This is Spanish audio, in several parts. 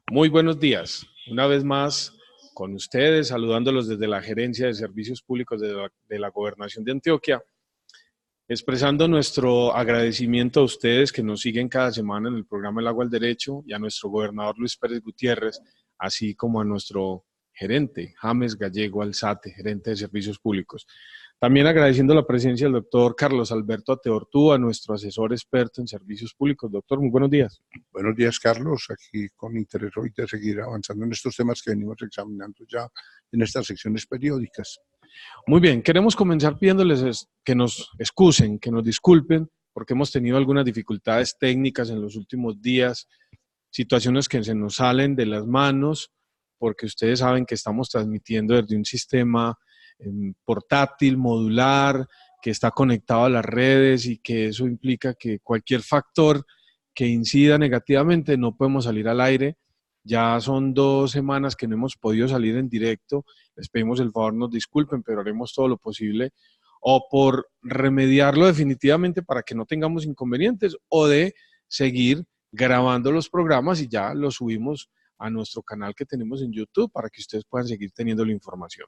Muy buenos días. Una vez más con ustedes, saludándolos desde la Gerencia de Servicios Públicos de la Gobernación de Antioquia, expresando nuestro agradecimiento a ustedes que nos siguen cada semana en el programa El Agua al Derecho y a nuestro gobernador Luis Pérez Gutiérrez, así como a nuestro gerente James Gallego Alzate, gerente de Servicios Públicos. También agradeciendo la presencia del doctor Carlos Alberto Ateortúa, nuestro asesor experto en servicios públicos. Doctor, muy buenos días. Buenos días, Carlos. Aquí con interés hoy de seguir avanzando en estos temas que venimos examinando ya en estas secciones periódicas. Muy bien, queremos comenzar pidiéndoles que nos excusen, que nos disculpen, porque hemos tenido algunas dificultades técnicas en los últimos días, situaciones que se nos salen de las manos, porque ustedes saben que estamos transmitiendo desde un sistema portátil, modular, que está conectado a las redes y que eso implica que cualquier factor que incida negativamente no podemos salir al aire. Ya son 2 semanas que no hemos podido salir en directo. Les pedimos el favor, nos disculpen, pero haremos todo lo posible o por remediarlo definitivamente para que no tengamos inconvenientes o de seguir grabando los programas y ya los subimos a nuestro canal que tenemos en YouTube para que ustedes puedan seguir teniendo la información.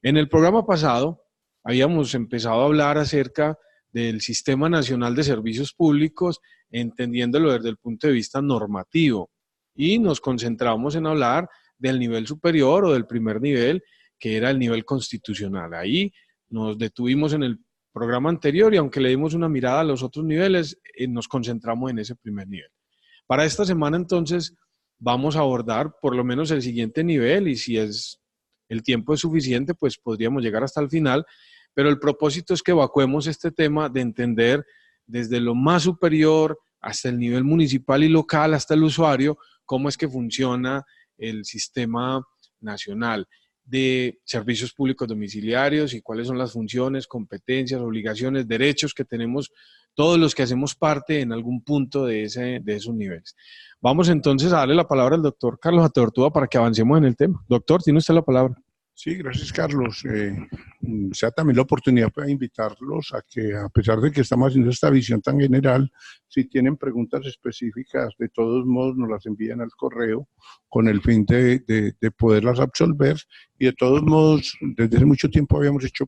En el programa pasado habíamos empezado a hablar acerca del Sistema Nacional de Servicios Públicos, entendiéndolo desde el punto de vista normativo, y nos concentramos en hablar del nivel superior o del primer nivel, que era el nivel constitucional. Ahí nos detuvimos en el programa anterior y aunque le dimos una mirada a los otros niveles, nos concentramos en ese primer nivel. Para esta semana entonces vamos a abordar por lo menos el siguiente nivel y si el tiempo es suficiente, pues podríamos llegar hasta el final, pero el propósito es que evacuemos este tema de entender desde lo más superior hasta el nivel municipal y local, hasta el usuario, cómo es que funciona el sistema nacional de servicios públicos domiciliarios y cuáles son las funciones, competencias, obligaciones, derechos que tenemos todos los que hacemos parte en algún punto de esos niveles. Vamos entonces a darle la palabra al doctor Carlos Ateortúa para que avancemos en el tema. Doctor, tiene usted la palabra. Sí, gracias, Carlos. Sea también la oportunidad para invitarlos a que, a pesar de que estamos haciendo esta visión tan general, si tienen preguntas específicas, de todos modos nos las envían al correo con el fin de poderlas absolver. Y de todos modos, desde hace mucho tiempo habíamos hecho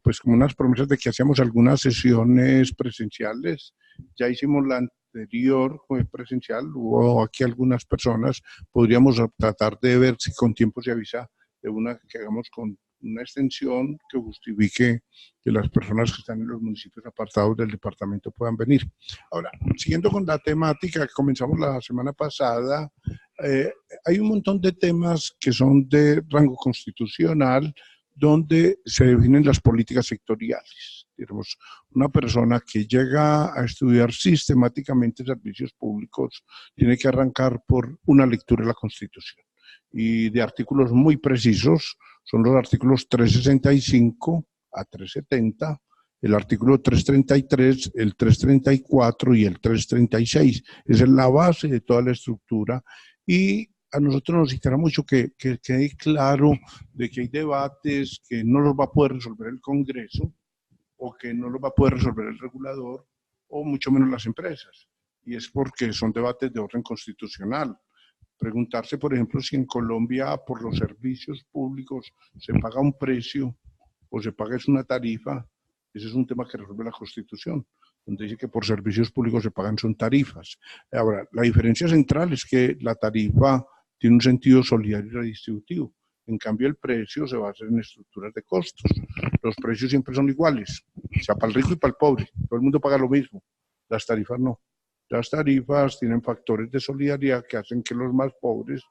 pues como unas promesas de que hacíamos algunas sesiones presenciales. Ya hicimos la anterior presencial, hubo aquí algunas personas, podríamos tratar de ver si con tiempo se avisa de una que hagamos con una extensión que justifique que las personas que están en los municipios apartados del departamento puedan venir. Ahora, siguiendo con la temática que comenzamos la semana pasada, hay un montón de temas que son de rango constitucional, donde se definen las políticas sectoriales. Digamos, una persona que llega a estudiar sistemáticamente servicios públicos tiene que arrancar por una lectura de la Constitución y de artículos muy precisos, son los artículos 365 a 370, el artículo 333, el 334 y el 336. Esa es la base de toda la estructura y a nosotros nos interesa mucho que quede claro de que hay debates que no los va a poder resolver el Congreso o que no los va a poder resolver el regulador o mucho menos las empresas. Y es porque son debates de orden constitucional. Preguntarse, por ejemplo, si en Colombia por los servicios públicos se paga un precio o se paga una tarifa, ese es un tema que resuelve la Constitución, donde dice que por servicios públicos se pagan son tarifas. Ahora, la diferencia central es que la tarifa tiene un sentido solidario y redistributivo. En cambio, el precio se basa en estructuras de costos. Los precios siempre son iguales, o sea, para el rico y para el pobre. Todo el mundo paga lo mismo. Las tarifas no. Las tarifas tienen factores de solidaridad que hacen que los más pobres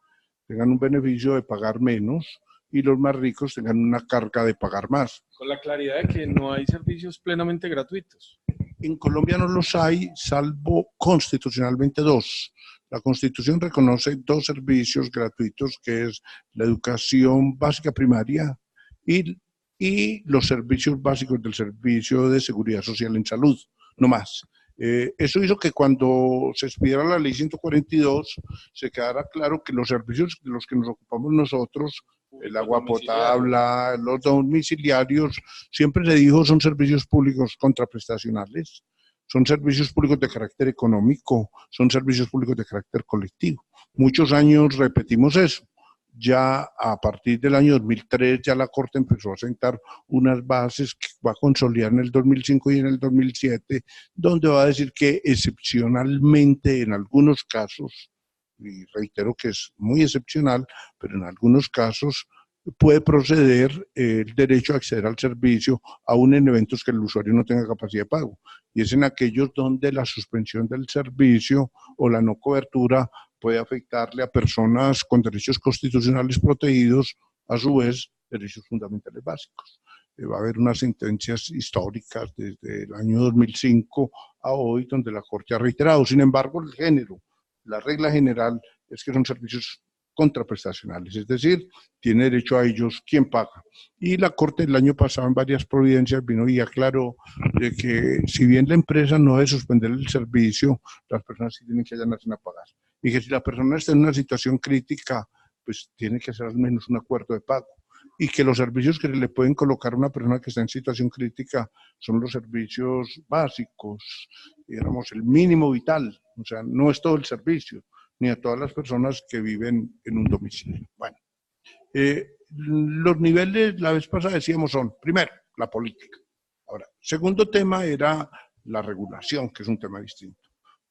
tengan un beneficio de pagar menos y los más ricos tengan una carga de pagar más. Con la claridad de que no hay servicios plenamente gratuitos. En Colombia no los hay, salvo constitucionalmente 2. La Constitución reconoce 2 servicios gratuitos, que es la educación básica primaria y los servicios básicos del Servicio de Seguridad Social en Salud, no más. Eso hizo que cuando se expidiera la ley 142 se quedara claro que los servicios de los que nos ocupamos nosotros, el agua potable, los domiciliarios, siempre se dijo son servicios públicos contraprestacionales, son servicios públicos de carácter económico, son servicios públicos de carácter colectivo. Muchos años repetimos eso. Ya a partir del año 2003 ya la Corte empezó a sentar unas bases que va a consolidar en el 2005 y en el 2007, donde va a decir que excepcionalmente en algunos casos, y reitero que es muy excepcional, pero en algunos casos puede proceder el derecho a acceder al servicio, aún en eventos que el usuario no tenga capacidad de pago. Y es en aquellos donde la suspensión del servicio o la no cobertura puede afectarle a personas con derechos constitucionales protegidos, a su vez, derechos fundamentales básicos. Va a haber unas sentencias históricas desde el año 2005 a hoy, donde la Corte ha reiterado. Sin embargo, el género, la regla general es que son servicios contraprestacionales, es decir, tiene derecho a ellos quien paga. Y la Corte el año pasado en varias providencias vino y aclaró de que si bien la empresa no debe suspender el servicio, las personas sí tienen que allanarse a pagar. Y que si la persona está en una situación crítica, pues tiene que hacer al menos un acuerdo de pago. Y que los servicios que le pueden colocar a una persona que está en situación crítica son los servicios básicos, digamos, el mínimo vital, o sea, no es todo el servicio, ni a todas las personas que viven en un domicilio. Bueno, los niveles, la vez pasada decíamos, son, primero, la política. Ahora, segundo tema era la regulación, que es un tema distinto.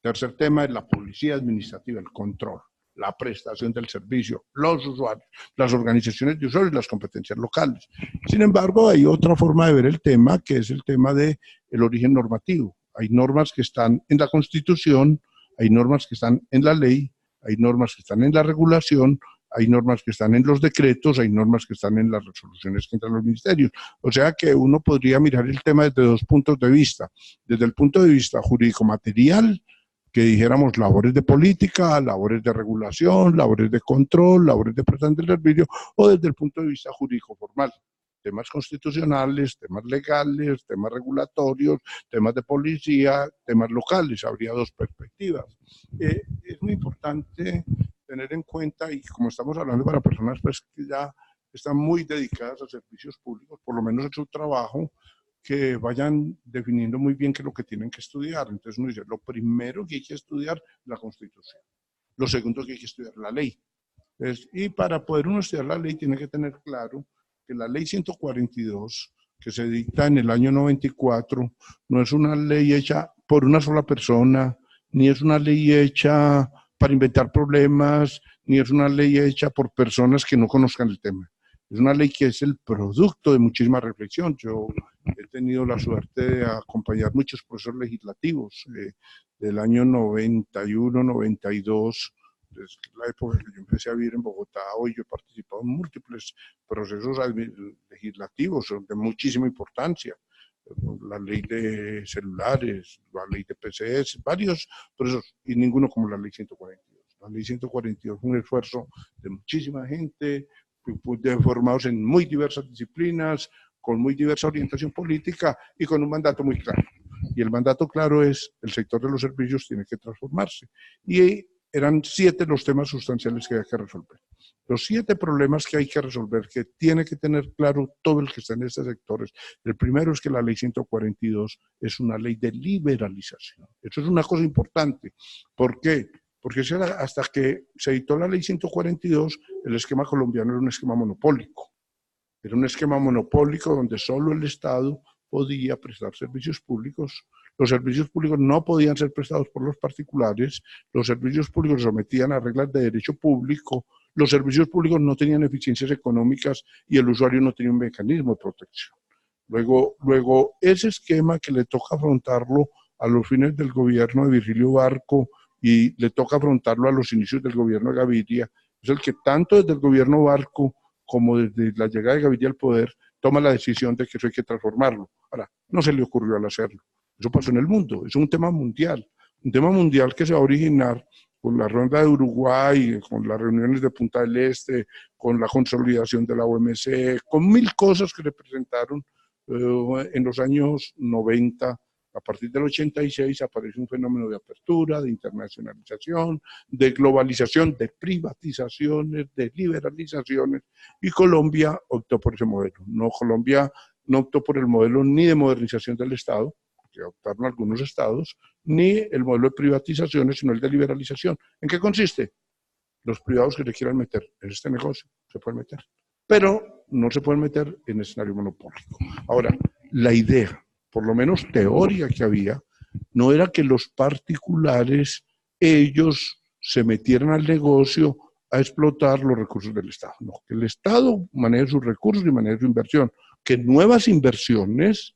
Tercer tema es la policía administrativa, el control, la prestación del servicio, los usuarios, las organizaciones de usuarios y las competencias locales. Sin embargo, hay otra forma de ver el tema, que es el tema del origen normativo. Hay normas que están en la Constitución, hay normas que están en la ley, hay normas que están en la regulación, hay normas que están en los decretos, hay normas que están en las resoluciones que entran a los ministerios. O sea que uno podría mirar el tema desde dos puntos de vista. Desde el punto de vista jurídico-material, que dijéramos labores de política, labores de regulación, labores de control, labores de prestación del servicio, o desde el punto de vista jurídico-formal. Temas constitucionales, temas legales, temas regulatorios, temas de policía, temas locales. Habría dos perspectivas. Es muy importante tener en cuenta, y como estamos hablando para personas pues, que ya están muy dedicadas a servicios públicos, por lo menos en su trabajo, que vayan definiendo muy bien qué es lo que tienen que estudiar. Entonces uno dice, lo primero que hay que estudiar es la Constitución. Lo segundo que hay que estudiar la ley. Entonces, y para poder uno estudiar la ley tiene que tener claro que la ley 142, que se dicta en el año 94, no es una ley hecha por una sola persona, ni es una ley hecha para inventar problemas, ni es una ley hecha por personas que no conozcan el tema. Es una ley que es el producto de muchísima reflexión. Yo he tenido la suerte de acompañar muchos procesos legislativos del año 91, 92, desde la época que yo empecé a vivir en Bogotá. Hoy yo he participado en múltiples procesos legislativos de muchísima importancia. La ley de celulares, la ley de PCS, varios procesos, y ninguno como la ley 142. La ley 142 fue un esfuerzo de muchísima gente, formados en muy diversas disciplinas, con muy diversa orientación política y con un mandato muy claro. Y el mandato claro es, el sector de los servicios tiene que transformarse. Y eran 7 los temas sustanciales que había que resolver. Los 7 problemas que hay que resolver, que tiene que tener claro todo el que está en estos sectores. El primero es que la ley 142 es una ley de liberalización. Eso es una cosa importante. ¿Por qué? Porque hasta que se editó la ley 142, el esquema colombiano era un esquema monopólico. Era un esquema monopólico donde solo el Estado podía prestar servicios públicos. Los servicios públicos no podían ser prestados por los particulares, los servicios públicos se sometían a reglas de derecho público, los servicios públicos no tenían eficiencias económicas y el usuario no tenía un mecanismo de protección. Luego ese esquema que le toca afrontarlo a los fines del gobierno de Virgilio Barco y le toca afrontarlo a los inicios del gobierno de Gaviria, es el que tanto desde el gobierno Barco como desde la llegada de Gaviria al poder toma la decisión de que eso hay que transformarlo. Ahora, no se le ocurrió al hacerlo. Eso pasó en el mundo, es un tema mundial que se va a originar con la ronda de Uruguay, con las reuniones de Punta del Este, con la consolidación de la OMC, con 1000 cosas que se presentaron en los años 90. A partir del 86 aparece un fenómeno de apertura, de internacionalización, de globalización, de privatizaciones, de liberalizaciones, y Colombia optó por ese modelo. Colombia no optó por el modelo ni de modernización del Estado, que optaron algunos estados, ni el modelo de privatizaciones, sino el de liberalización. ¿En qué consiste? Los privados que le quieran meter en este negocio se pueden meter, pero no se pueden meter en escenario monopólico. Ahora, la idea, por lo menos teórica que había, no era que los particulares, ellos se metieran al negocio a explotar los recursos del Estado. No, que el Estado maneje sus recursos y maneje su inversión, que nuevas inversiones,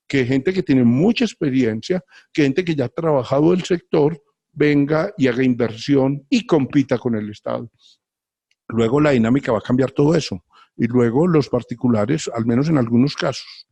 que gente que tiene mucha experiencia, que gente que ya ha trabajado el sector, venga y haga inversión y compita con el Estado. Luego la dinámica va a cambiar todo eso. Y luego los particulares, al menos en algunos casos,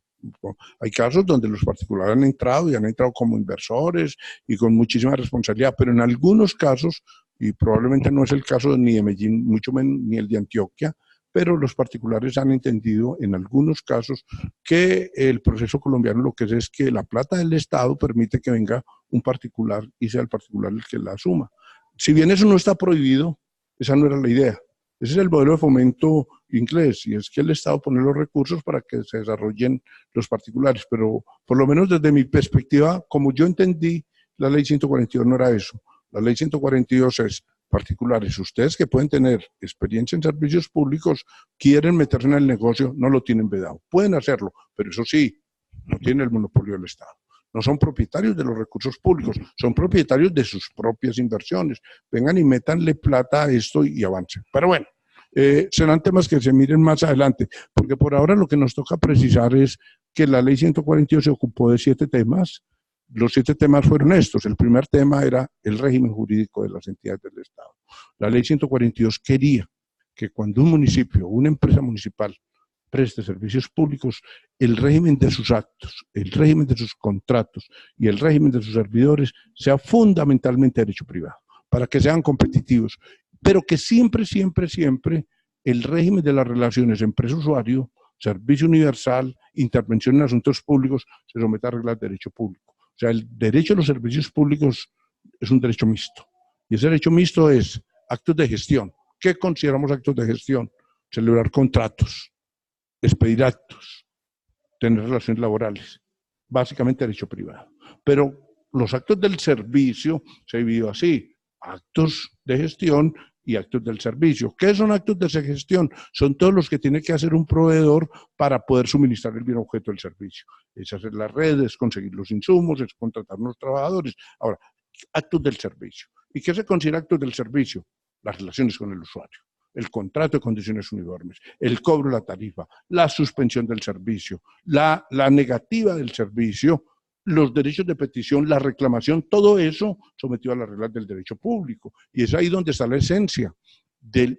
hay casos donde los particulares han entrado y han entrado como inversores y con muchísima responsabilidad, pero en algunos casos, y probablemente no es el caso ni de Medellín, mucho menos ni el de Antioquia, pero los particulares han entendido en algunos casos que el proceso colombiano lo que es que la plata del Estado permite que venga un particular y sea el particular el que la asuma. Si bien eso no está prohibido, esa no era la idea. Ese es el modelo de fomento inglés, y es que el Estado pone los recursos para que se desarrollen los particulares, pero por lo menos desde mi perspectiva, como yo entendí, la ley 142 no era eso. La ley 142 es particulares. Ustedes que pueden tener experiencia en servicios públicos, quieren meterse en el negocio, no lo tienen vedado. Pueden hacerlo, pero eso sí, no tienen el monopolio del Estado. No son propietarios de los recursos públicos, son propietarios de sus propias inversiones. Vengan y métanle plata a esto y avancen. Pero bueno, serán temas que se miren más adelante, porque por ahora lo que nos toca precisar es que la ley 142 se ocupó de 7 temas. Los 7 temas fueron estos. El primer tema era el régimen jurídico de las entidades del Estado. La ley 142 quería que cuando un municipio, una empresa municipal, preste servicios públicos, el régimen de sus actos, el régimen de sus contratos y el régimen de sus servidores sea fundamentalmente derecho privado, para que sean competitivos, pero que siempre, siempre, siempre el régimen de las relaciones empresa-usuario, servicio universal, intervención en asuntos públicos, se someta a reglas de derecho público. O sea, el derecho a los servicios públicos es un derecho mixto, y ese derecho mixto es actos de gestión. ¿Qué consideramos actos de gestión? Celebrar contratos, expedir actos, tener relaciones laborales, básicamente derecho privado. Pero los actos del servicio se dividen así: actos de gestión y actos del servicio. ¿Qué son actos de gestión? Son todos los que tiene que hacer un proveedor para poder suministrar el bien objeto del servicio. Es hacer las redes, conseguir los insumos, es contratar unos trabajadores. Ahora, actos del servicio. ¿Y qué se considera actos del servicio? Las relaciones con el usuario, el contrato de condiciones uniformes, el cobro de la tarifa, la suspensión del servicio, la negativa del servicio, los derechos de petición, la reclamación, todo eso sometido a las reglas del derecho público. Y es ahí donde está la esencia de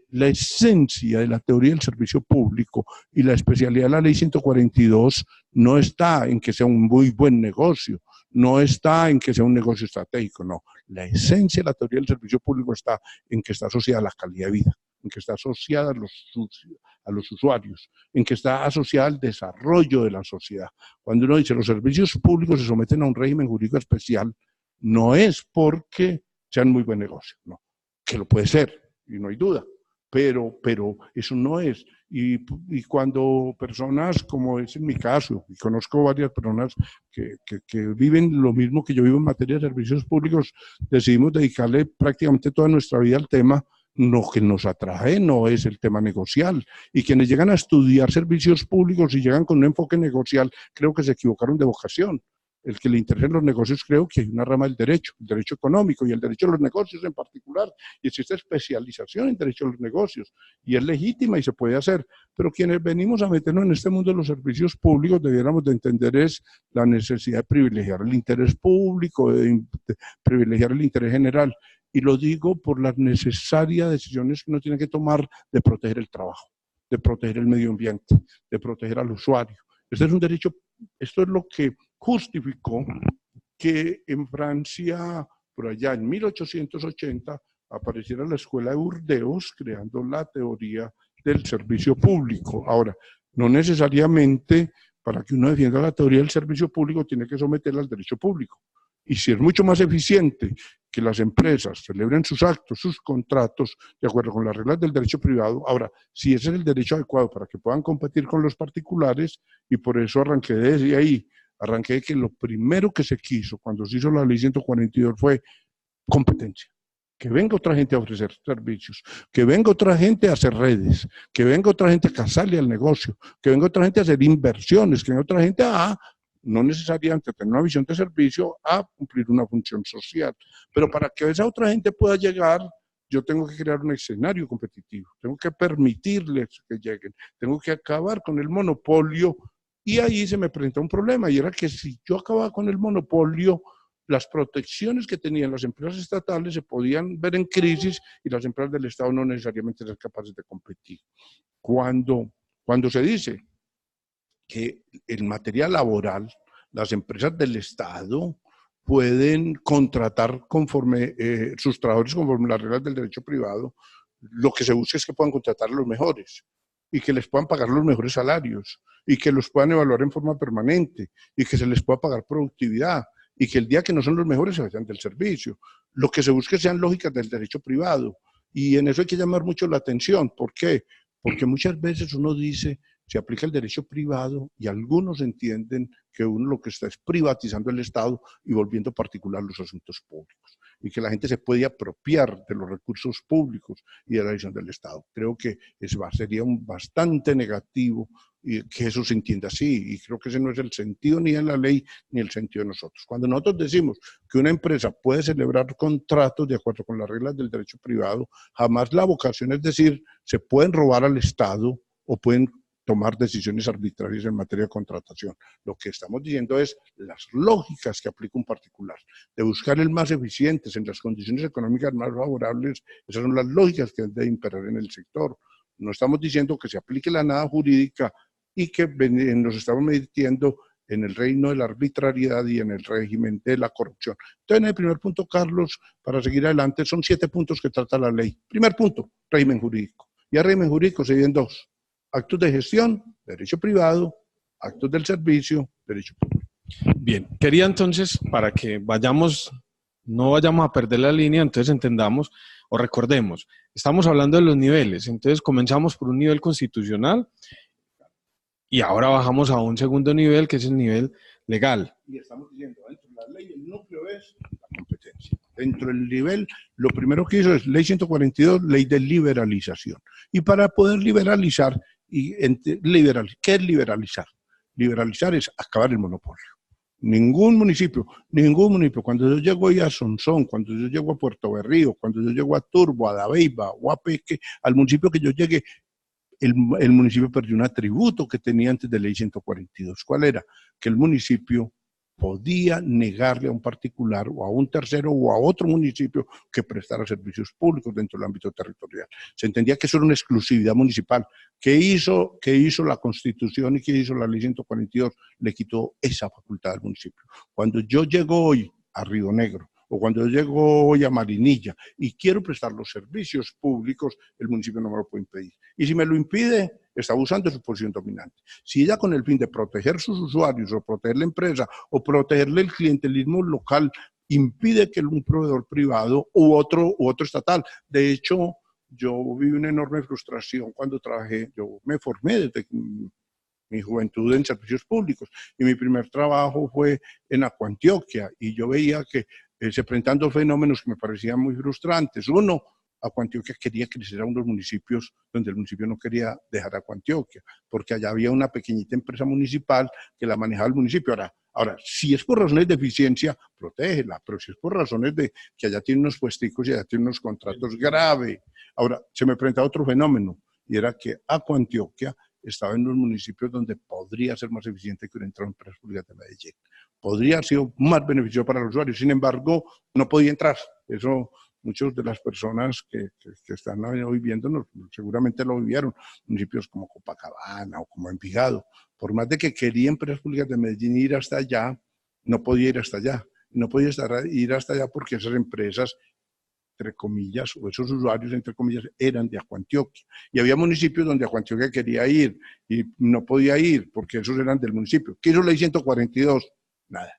la teoría del servicio público, y la especialidad de la ley 142 no está en que sea un muy buen negocio, no está en que sea un negocio estratégico, no. La esencia de la teoría del servicio público está en que está asociada a la calidad de vida, en que está asociada a los usuarios, en que está asociada al desarrollo de la sociedad. Cuando uno dice los servicios públicos se someten a un régimen jurídico especial, no es porque sean muy buen negocio, no, que lo puede ser, y no hay duda, pero eso no es. Y cuando personas, como es en mi caso, y conozco varias personas que viven lo mismo que yo vivo en materia de servicios públicos, decidimos dedicarle prácticamente toda nuestra vida al tema. Lo que nos atrae no es el tema negocial, y quienes llegan a estudiar servicios públicos y llegan con un enfoque negocial, creo que se equivocaron de vocación. El que le interesen los negocios, creo que hay una rama del derecho, el derecho económico y el derecho a los negocios en particular, y existe especialización en derecho a los negocios, y es legítima y se puede hacer, pero quienes venimos a meternos en este mundo de los servicios públicos debiéramos de entender es la necesidad de privilegiar el interés público, de privilegiar el interés general, y lo digo por las necesarias decisiones que uno tiene que tomar de proteger el trabajo, de proteger el medio ambiente, de proteger al usuario. Este es un derecho. Esto es lo que justificó que en Francia, por allá en 1880, apareciera la escuela de Burdeos creando la teoría del servicio público. Ahora, no necesariamente para que uno defienda la teoría del servicio público tiene que someterla al derecho público. Y si es mucho más eficiente que las empresas celebren sus actos, sus contratos, de acuerdo con las reglas del derecho privado, ahora, si ese es el derecho adecuado para que puedan competir con los particulares, y por eso arranqué desde ahí, arranqué de que lo primero que se quiso cuando se hizo la ley 142 fue competencia. que venga otra gente a ofrecer servicios, que venga otra gente a hacer redes, que venga otra gente a casarle al negocio, que venga otra gente a hacer inversiones, que venga otra gente a, no necesariamente tener una visión de servicio, a cumplir una función social. Pero para que esa otra gente pueda llegar, yo tengo que crear un escenario competitivo, tengo que permitirles que lleguen, tengo que acabar con el monopolio, y ahí se me presenta un problema, y era que si yo acababa con el monopolio, las protecciones que tenían las empresas estatales se podían ver en crisis y las empresas del Estado no necesariamente eran capaces de competir. Cuando se dice que el material laboral, las empresas del Estado pueden contratar conforme sus trabajadores conforme las reglas del derecho privado, lo que se busca es que puedan contratar a los mejores y que les puedan pagar los mejores salarios y que los puedan evaluar en forma permanente y que se les pueda pagar productividad y que el día que no son los mejores se vayan del servicio. Lo que se busque sean lógicas del derecho privado y en eso hay que llamar mucho la atención. ¿Por qué? Porque muchas veces uno dice, se aplica el derecho privado y algunos entienden que uno lo que está es privatizando el Estado y volviendo particular los asuntos públicos y que la gente se puede apropiar de los recursos públicos y de la decisión del Estado. Creo que sería bastante negativo que eso se entienda así y creo que ese no es el sentido ni de la ley ni el sentido de nosotros. Cuando nosotros decimos que una empresa puede celebrar contratos de acuerdo con las reglas del derecho privado, jamás la vocación es decir, se pueden robar al Estado o pueden tomar decisiones arbitrarias en materia de contratación. Lo que estamos diciendo es las lógicas que aplica un particular, de buscar el más eficientes en las condiciones económicas más favorables, esas son las lógicas que deben imperar en el sector. No estamos diciendo que se aplique la nada jurídica y que nos estamos metiendo en el reino de la arbitrariedad y en el régimen de la corrupción. Entonces, en el primer punto, Carlos, para seguir adelante, son 7 puntos que trata la ley. Primer punto, régimen jurídico. Y al régimen jurídico se dividen 2. Actos de gestión, derecho privado, actos del servicio, derecho público. Bien, quería entonces, para que no vayamos a perder la línea, entonces entendamos o recordemos, estamos hablando de los niveles, entonces comenzamos por un nivel constitucional y ahora bajamos a un segundo nivel que es el nivel legal. Y estamos diciendo, dentro de la ley el núcleo es la competencia. Dentro del nivel, lo primero que hizo es ley 142, ley de liberalización. Y para poder liberalizar, ¿qué es liberalizar? Liberalizar es acabar el monopolio. Ningún municipio, cuando yo llego ahí a Sonsón, cuando yo llego a Puerto Berrío, cuando yo llego a Turbo, a Dabeiba, o a Peque, al municipio que yo llegue, el municipio perdió un atributo que tenía antes de ley 142. ¿Cuál era? Que el municipio podía negarle a un particular o a un tercero o a otro municipio que prestara servicios públicos dentro del ámbito territorial. Se entendía que eso era una exclusividad municipal. ¿Qué hizo la Constitución y qué hizo la ley 142? Le quitó esa facultad al municipio. Cuando yo llego hoy a Río Negro, o cuando yo llego hoy a Marinilla y quiero prestar los servicios públicos, el municipio no me lo puede impedir. Y si me lo impide, está abusando de su posición dominante. Si ella con el fin de proteger sus usuarios o proteger la empresa o protegerle el clientelismo local impide que un proveedor privado u otro estatal, de hecho, yo viví una enorme frustración cuando trabajé, yo me formé desde mi juventud en servicios públicos y mi primer trabajo fue en Acuantioquia y yo veía que se presentan 2 fenómenos que me parecían muy frustrantes. Uno, Acuantioquia quería crecer a unos municipios donde el municipio no quería dejar a Acuantioquia, porque allá había una pequeñita empresa municipal que la manejaba el municipio. Ahora, si es por razones de eficiencia, protégela, pero si es por razones de que allá tiene unos puesticos y allá tiene unos contratos grave. Ahora, se me presenta otro fenómeno, y era que Acuantioquia estaba en unos municipios donde podría ser más eficiente que hubiera entrado en empresas públicas de Medellín. Podría haber sido más beneficioso para los usuarios, sin embargo, no podía entrar. Eso muchas de las personas que están hoy viéndonos seguramente lo vivieron. Municipios como Copacabana o como Envigado, por más de que quería empresas públicas de Medellín ir hasta allá, no podía ir hasta allá. No podía ir hasta allá porque esas empresas, entre comillas, o esos usuarios, entre comillas, eran de Acuantioquia. Y había municipios donde Acuantioquia quería ir y no podía ir porque esos eran del municipio. ¿Qué hizo ley 142? Nada.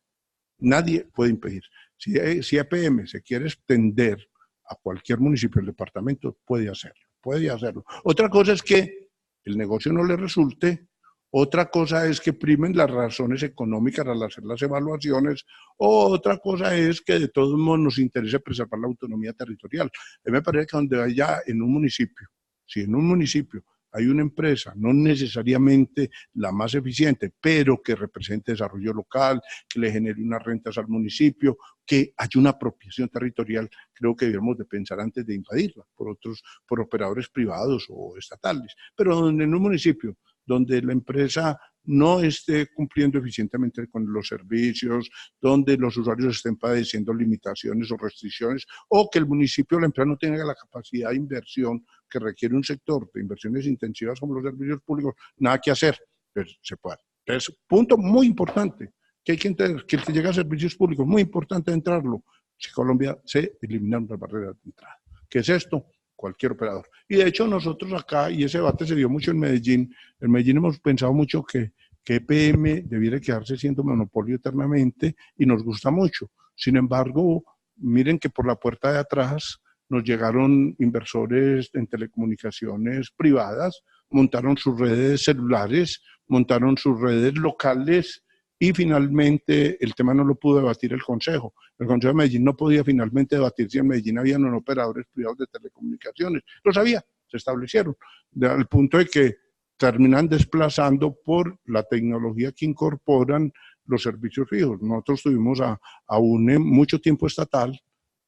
Nadie puede impedir. Si EPM se quiere extender a cualquier municipio del departamento, puede hacerlo. Otra cosa es que el negocio no le resulte Otra cosa es que primen las razones económicas al hacer las evaluaciones, o otra cosa es que de todos modos nos interese preservar la autonomía territorial. A mí me parece que donde haya en un municipio, si en un municipio hay una empresa, no necesariamente la más eficiente, pero que represente desarrollo local, que le genere unas rentas al municipio, que haya una apropiación territorial, creo que debemos de pensar antes de invadirla por operadores privados o estatales. Pero donde en un municipio donde la empresa no esté cumpliendo eficientemente con los servicios, donde los usuarios estén padeciendo limitaciones o restricciones, o que el municipio o la empresa no tenga la capacidad de inversión que requiere un sector de inversiones intensivas como los servicios públicos, nada que hacer, pues se puede. Entonces, punto muy importante, que hay que entender que el que llega a servicios públicos, muy importante entrarlo, si Colombia se eliminan las barreras de entrada. ¿Qué es esto? Cualquier operador. Y de hecho nosotros acá, y ese debate se dio mucho en Medellín hemos pensado mucho que EPM debiera quedarse siendo monopolio eternamente y nos gusta mucho. Sin embargo, miren que por la puerta de atrás nos llegaron inversores en telecomunicaciones privadas, montaron sus redes celulares, montaron sus redes locales y finalmente el tema no lo pudo debatir el Consejo. El Consejo de Medellín no podía finalmente debatir si en Medellín habían operadores privados de telecomunicaciones. Lo sabía, se establecieron, al punto de que terminan desplazando por la tecnología que incorporan los servicios fijos. Nosotros tuvimos a UNE mucho tiempo estatal,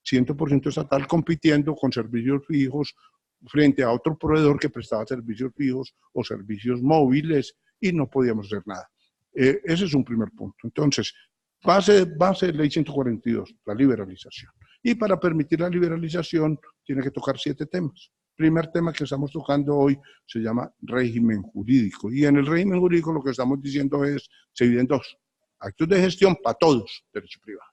100% estatal, compitiendo con servicios fijos frente a otro proveedor que prestaba servicios fijos o servicios móviles y no podíamos hacer nada. Ese es un primer punto. Entonces, base de ley 142, la liberalización. Y para permitir la liberalización tiene que tocar 7 temas. Primer tema que estamos tocando hoy se llama régimen jurídico. Y en el régimen jurídico lo que estamos diciendo es, se dividen 2. Actos de gestión para todos, derecho privado.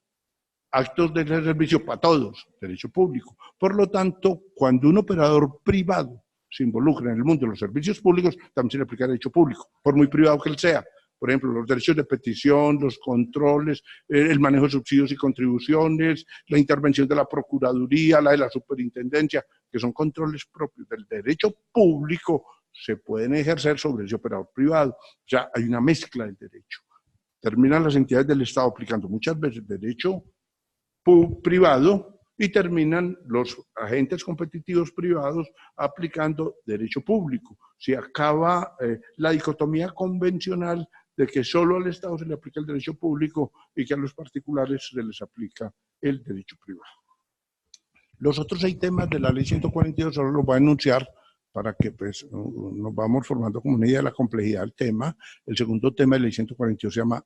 Actos de servicio para todos, derecho público. Por lo tanto, cuando un operador privado se involucra en el mundo de los servicios públicos, también se le aplica derecho público, por muy privado que él sea. Por ejemplo, los derechos de petición, los controles, el manejo de subsidios y contribuciones, la intervención de la Procuraduría, la de la Superintendencia, que son controles propios del derecho público, se pueden ejercer sobre ese operador privado. O sea, hay una mezcla del derecho. Terminan las entidades del Estado aplicando muchas veces derecho privado y terminan los agentes competitivos privados aplicando derecho público. Se acaba la dicotomía convencional de que solo al Estado se le aplica el derecho público y que a los particulares se les aplica el derecho privado. Los otros 6 temas de la ley 142 solo los voy a enunciar para que pues, nos vamos formando como una idea de la complejidad del tema. El segundo tema de la ley 142 se llama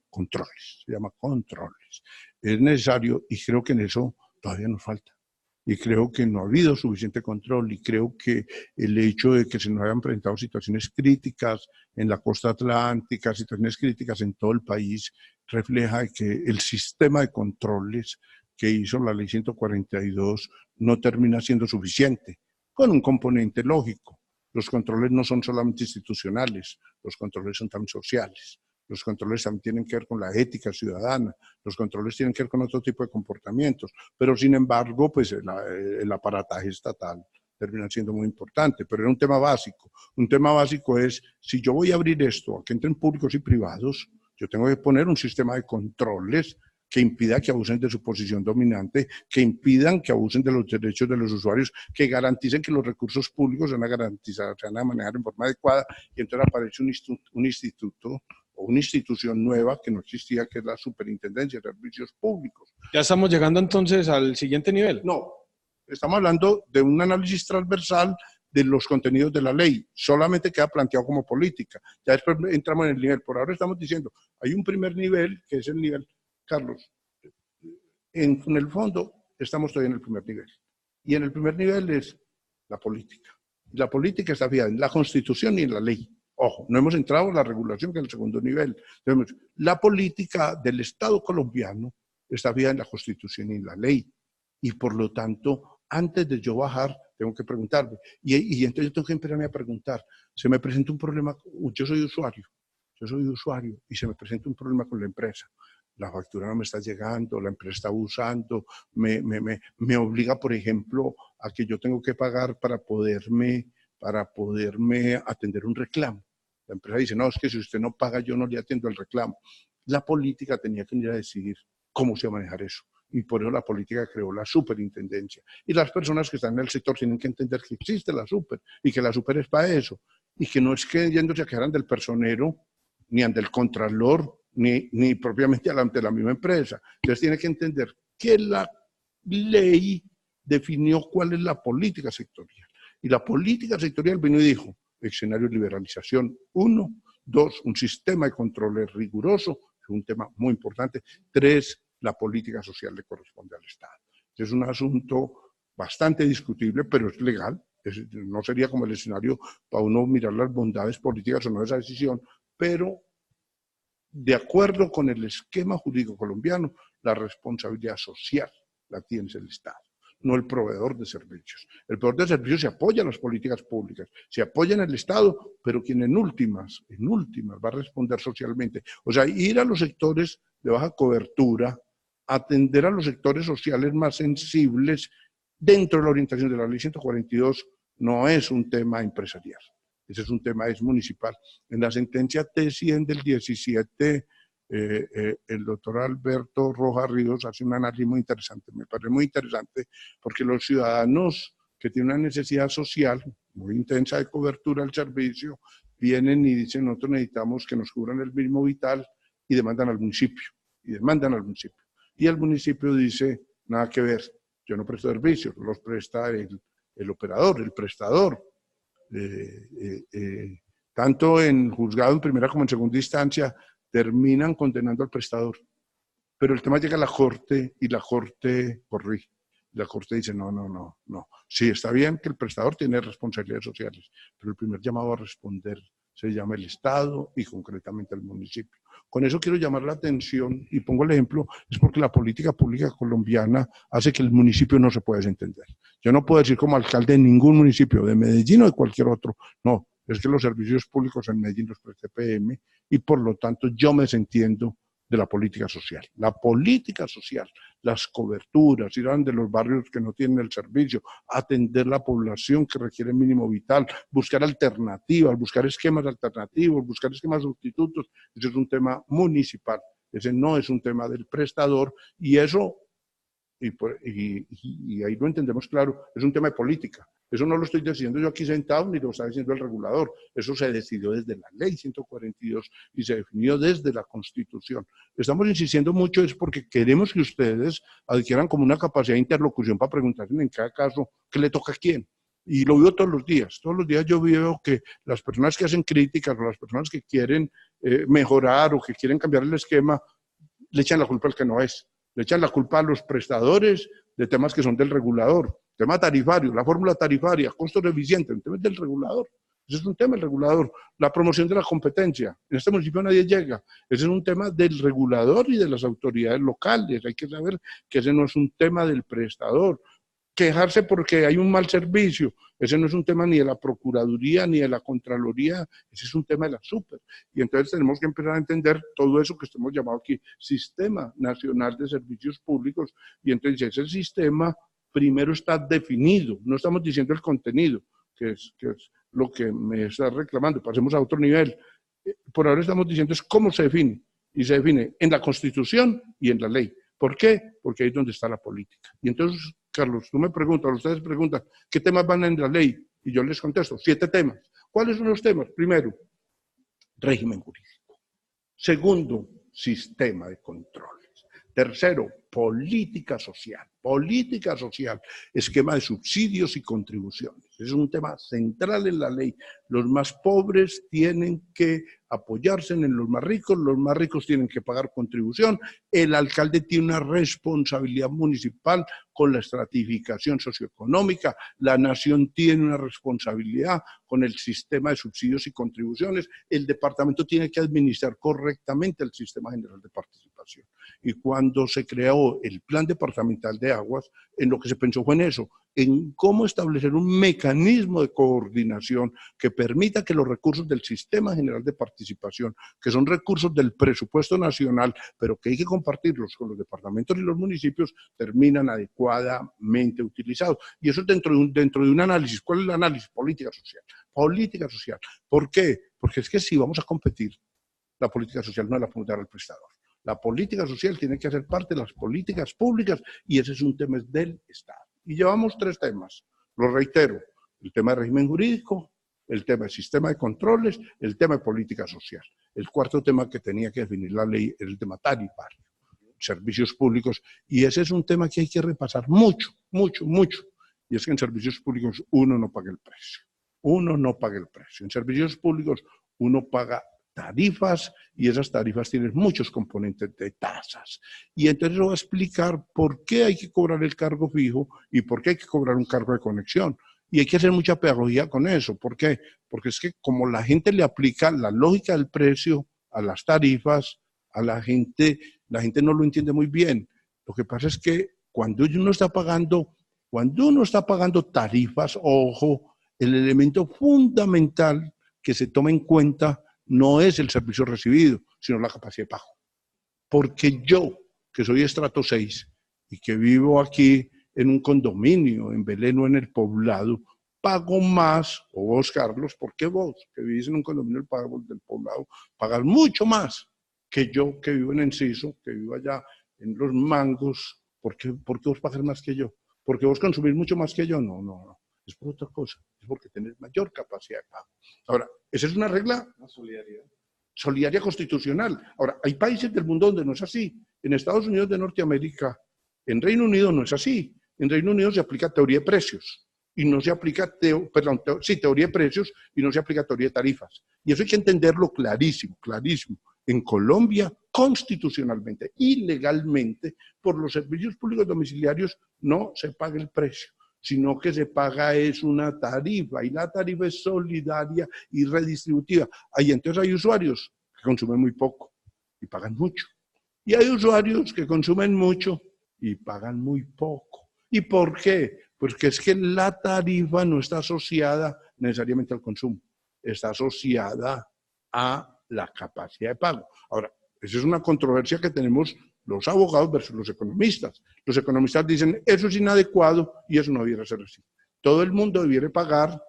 controles. Es necesario y creo que en eso todavía nos falta. Y creo que no ha habido suficiente control y creo que el hecho de que se nos hayan presentado situaciones críticas en la costa atlántica, situaciones críticas en todo el país, refleja que el sistema de controles que hizo la ley 142 no termina siendo suficiente, con un componente lógico. Los controles no son solamente institucionales, los controles son también sociales. Los controles también tienen que ver con la ética ciudadana, los controles tienen que ver con otro tipo de comportamientos, pero sin embargo, pues el aparataje estatal termina siendo muy importante, pero era un tema básico. Un tema básico es, si yo voy a abrir esto a que entren públicos y privados, yo tengo que poner un sistema de controles que impida que abusen de su posición dominante, que impidan que abusen de los derechos de los usuarios, que garanticen que los recursos públicos se van a garantizar, se van a manejar en forma adecuada, y entonces aparece un instituto o una institución nueva que no existía, que es la Superintendencia de Servicios Públicos. ¿Ya estamos llegando entonces al siguiente nivel? No, estamos hablando de un análisis transversal de los contenidos de la ley, solamente queda planteado como política. Ya después entramos en el nivel, por ahora estamos diciendo, hay un primer nivel, que es el nivel, Carlos, en el fondo estamos todavía en el primer nivel. Y en el primer nivel es la política. La política está fijada en la Constitución y en la ley. Ojo, no hemos entrado en la regulación, que es el segundo nivel. Entonces, la política del Estado colombiano está fijada en la Constitución y en la ley. Y por lo tanto, antes de yo bajar, tengo que preguntarme. Y entonces yo tengo que empezarme a preguntar. Se me presenta un problema, yo soy usuario y se me presenta un problema con la empresa. La factura no me está llegando, la empresa está abusando, me obliga, por ejemplo, a que yo tengo que pagar para poderme atender un reclamo. La empresa dice, no, es que si usted no paga, yo no le atiendo el reclamo. La política tenía que ir a decidir cómo se va a manejar eso. Y por eso la política creó la superintendencia. Y las personas que están en el sector tienen que entender que existe la super y que la super es para eso. Y que no es que yéndose a quedar del personero, ni ante el contralor, ni propiamente ante la misma empresa. Entonces tiene que entender que la ley definió cuál es la política sectorial. Y la política sectorial vino y dijo, escenario de liberalización, 1, 2, un sistema de control riguroso, es un tema muy importante, 3, la política social le corresponde al Estado. Es un asunto bastante discutible, pero es legal. No sería como el escenario para uno mirar las bondades políticas o no de esa decisión, pero de acuerdo con el esquema jurídico colombiano, la responsabilidad social la tiene el Estado, no el proveedor de servicios. El proveedor de servicios se apoya en las políticas públicas, se apoya en el Estado, pero quien en últimas va a responder socialmente. O sea, ir a los sectores de baja cobertura, atender a los sectores sociales más sensibles dentro de la orientación de la Ley 142 no es un tema empresarial. Ese es un tema es municipal. En la sentencia T100 del 17, el doctor Alberto Rojas Ríos hace un análisis muy interesante, me parece muy interesante, porque los ciudadanos que tienen una necesidad social muy intensa de cobertura del servicio, vienen y dicen, nosotros necesitamos que nos cubran el mismo vital, y demandan al municipio, y el municipio dice, nada que ver, yo no presto servicios, los presta el operador, el prestador. Tanto en juzgado en primera como en segunda instancia terminan condenando al prestador, pero el tema llega a la corte y la corte corrige. La corte dice no, sí, está bien que el prestador tiene responsabilidades sociales, pero el primer llamado a responder se llama el Estado y concretamente el municipio. Con eso quiero llamar la atención y pongo el ejemplo, es porque la política pública colombiana hace que el municipio no se pueda desentender. Yo no puedo decir como alcalde de ningún municipio, de Medellín o de cualquier otro, no, es que los servicios públicos en Medellín los presta EPM y por lo tanto yo me desentiendo de la política social. La política social, las coberturas, ir a de los barrios que no tienen el servicio, atender la población que requiere mínimo vital, buscar alternativas, buscar esquemas alternativos, buscar esquemas sustitutos, ese es un tema municipal, ese no es un tema del prestador y eso, y ahí lo entendemos claro, es un tema de política. Eso no lo estoy diciendo yo aquí sentado, ni lo está diciendo el regulador. Eso se decidió desde la Ley 142 y se definió desde la Constitución. Estamos insistiendo mucho es porque queremos que ustedes adquieran como una capacidad de interlocución para preguntar en cada caso qué le toca a quién. Y lo veo todos los días. Todos los días yo veo que las personas que hacen críticas o las personas que quieren mejorar o que quieren cambiar el esquema, le echan la culpa al que no es. Le echan la culpa a los prestadores de temas que son del regulador. Tema tarifario, la fórmula tarifaria, costos eficientes, el tema es del regulador. Ese es un tema del regulador. La promoción de la competencia. En este municipio nadie llega. Ese es un tema del regulador y de las autoridades locales. Hay que saber que ese no es un tema del prestador. Quejarse porque hay un mal servicio. Ese no es un tema ni de la Procuraduría ni de la Contraloría. Ese es un tema de la super. Y entonces tenemos que empezar a entender todo eso que estamos llamando aquí Sistema Nacional de Servicios Públicos. Y entonces ese sistema primero está definido, no estamos diciendo el contenido, que es lo que me está reclamando, pasemos a otro nivel. Por ahora estamos diciendo es cómo se define, y se define en la Constitución y en la ley. ¿Por qué? Porque ahí es donde está la política. Y entonces, Carlos, tú me preguntas, ustedes preguntan, ¿qué temas van en la ley? Y yo les contesto, 7 temas. ¿Cuáles son los temas? Primero, régimen jurídico. Segundo, sistema de controles. Tercero, política social, esquema de subsidios y contribuciones. Es un tema central en la ley. Los más pobres tienen que apoyarse en los más ricos tienen que pagar contribución, el alcalde tiene una responsabilidad municipal con la estratificación socioeconómica, la nación tiene una responsabilidad con el sistema de subsidios y contribuciones, el departamento tiene que administrar correctamente el sistema general de participación. Y cuando se creó el Plan Departamental de Aguas, en lo que se pensó fue en eso, en cómo establecer un mecanismo de coordinación que permita que los recursos del Sistema General de Participación, que son recursos del presupuesto nacional, pero que hay que compartirlos con los departamentos y los municipios, terminan adecuadamente utilizados. Y eso es dentro de un análisis. ¿Cuál es el análisis? Política social. Política social. ¿Por qué? porque es que si vamos a competir, la política social no la podemos dar al prestador. La política social tiene que hacer parte de las políticas públicas y ese es un tema del Estado. Y llevamos 3 temas, lo reitero, el tema de régimen jurídico, el tema del sistema de controles, el tema de política social. El 4º tema que tenía que definir la ley era el tema tarifario, servicios públicos, y ese es un tema que hay que repasar mucho, mucho, mucho. Y es que en servicios públicos uno no paga el precio. Uno no paga el precio. En servicios públicos uno paga tarifas y esas tarifas tienen muchos componentes de tasas. Y entonces voy a explicar por qué hay que cobrar el cargo fijo y por qué hay que cobrar un cargo de conexión. Y hay que hacer mucha pedagogía con eso. ¿Por qué? Porque es que como la gente le aplica la lógica del precio a las tarifas, a la gente no lo entiende muy bien. Lo que pasa es que cuando uno está pagando tarifas, ojo, el elemento fundamental que se toma en cuenta no es el servicio recibido, sino la capacidad de pago. Porque yo, que soy estrato 6 y que vivo aquí en un condominio, en Belén o en el Poblado, pago más, o vos, Carlos, porque vos, que vivís en un condominio del Poblado, pagas mucho más que yo, que vivo en Enciso, que vivo allá en Los Mangos. ¿Por qué vos pagas más que yo? ¿Porque vos consumís mucho más que yo? No. Es por otra cosa, es porque tenés mayor capacidad de pago. Ahora, esa es una regla solidaria constitucional. Ahora, hay países del mundo donde no es así. En Estados Unidos de Norteamérica, en Reino Unido no es así. En Reino Unido se aplica teoría de precios y no se aplica, teoría de precios y no se aplica teoría de tarifas. Y eso hay que entenderlo clarísimo, clarísimo. En Colombia, constitucionalmente y legalmente, por los servicios públicos domiciliarios no se paga el precio, sino que se paga es una tarifa, y la tarifa es solidaria y redistributiva. Ahí entonces hay usuarios que consumen muy poco y pagan mucho. Y hay usuarios que consumen mucho y pagan muy poco. ¿Y por qué? Porque es que la tarifa no está asociada necesariamente al consumo, está asociada a la capacidad de pago. Ahora, esa es una controversia que tenemos los abogados versus los economistas. Los economistas dicen, eso es inadecuado y eso no debiera ser así. Todo el mundo debiera pagar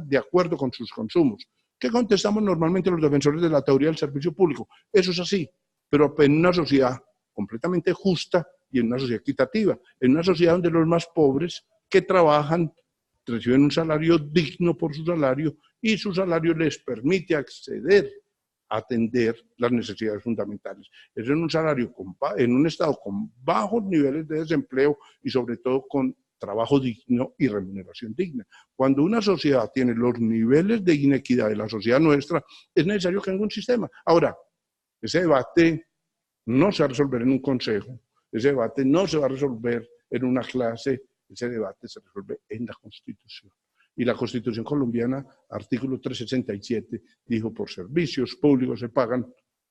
de acuerdo con sus consumos. ¿Qué contestamos normalmente los defensores de la teoría del servicio público? Eso es así, pero en una sociedad completamente justa y en una sociedad equitativa, en una sociedad donde los más pobres que trabajan reciben un salario digno por su salario y su salario les permite acceder a atender las necesidades fundamentales. Es en un salario, en un estado con bajos niveles de desempleo y sobre todo con trabajo digno y remuneración digna. Cuando una sociedad tiene los niveles de inequidad de la sociedad nuestra, es necesario que haya un sistema. Ahora, ese debate no se va a resolver en un consejo, ese debate no se va a resolver en una clase, ese debate se resuelve en la Constitución. Y la Constitución colombiana, artículo 367, dijo por servicios públicos se pagan